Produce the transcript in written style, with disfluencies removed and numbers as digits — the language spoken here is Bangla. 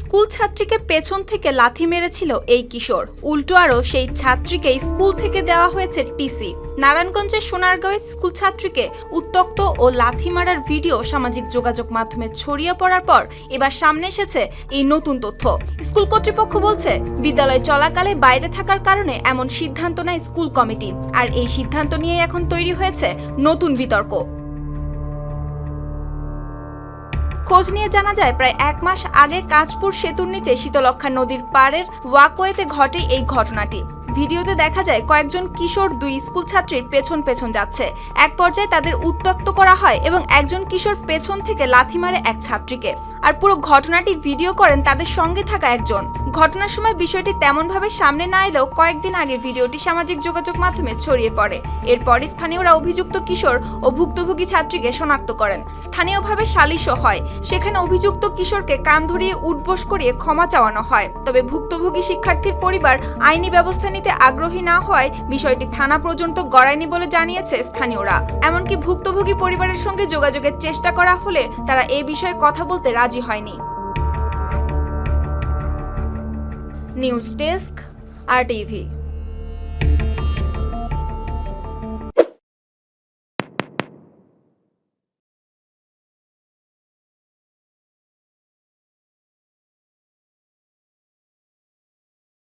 স্কুল ছাত্রীকে পেছন থেকে লাথি মেরেছিল এই কিশোর। উল্টো আরও সেই ছাত্রীকে স্কুল থেকে দেওয়া হয়েছে টিসি। নারায়ণগঞ্জের সোনারগাঁওয়ে স্কুল ছাত্রীকে উত্ত্যক্ত ও লাথি মারার ভিডিও সামাজিক যোগাযোগ মাধ্যমে ছড়িয়ে পড়ার পর এবার সামনে এসেছে এই নতুন তথ্য। স্কুল কর্তৃপক্ষ বলছে, বিদ্যালয় চলাকালে বাইরে থাকার কারণে এমন সিদ্ধান্ত নেয় স্কুল কমিটি। আর এই সিদ্ধান্ত নিয়ে এখন তৈরি হয়েছে নতুন বিতর্ক। খোঁজ নিয়ে জানা যায়, প্রায় 1 মাস আগে কাঁচপুর সেতুর নিচে শীতলক্ষ্যা নদীর পাড়ের ওয়াকওয়েতে ঘটে এই ঘটনাটি। ভিডিওতে দেখা যায় কয়েকজন কিশোর 2 স্কুল ছাত্রীর পেছন পেছন যাচ্ছে। এক পর্যায়ে তাদের উত্ত্যক্ত করা হয় এবং একজন কিশোর পেছন থেকে লাথি মারে এক ছাত্রীকে। আর পুরো ঘটনাটি ভিডিও করেন তাদের সঙ্গে থাকা একজন। ঘটনার সময় বিষয়টি তেমনভাবে সামনে না এলেও কয়েকদিন আগে ভিডিওটি সামাজিক যোগাযোগ মাধ্যমে ছড়িয়ে পড়ে। এরপরই স্থানীয়রা অভিযুক্ত কিশোর ও ভুক্তভোগী ছাত্রীকে শনাক্ত করেন। স্থানীয়ভাবে সালিশও হয়। সেখানে অভিযুক্ত কিশোরকে কান ধরিয়ে উঠবোস করিয়ে ক্ষমা চাওয়ানো হয়। তবে ভুক্তভোগী শিক্ষার্থীর পরিবার আইনি ব্যবস্থা নিতে আগ্রহী না হওয়ায় বিষয়টি থানা পর্যন্ত গড়ায়নি বলে জানিয়েছে স্থানীয়রা। এমনকি ভুক্তভোগী পরিবারের সঙ্গে যোগাযোগের চেষ্টা করা হলে তারা এই বিষয়ে কথা বলতে রাজি হয়নি। News desk, RTV।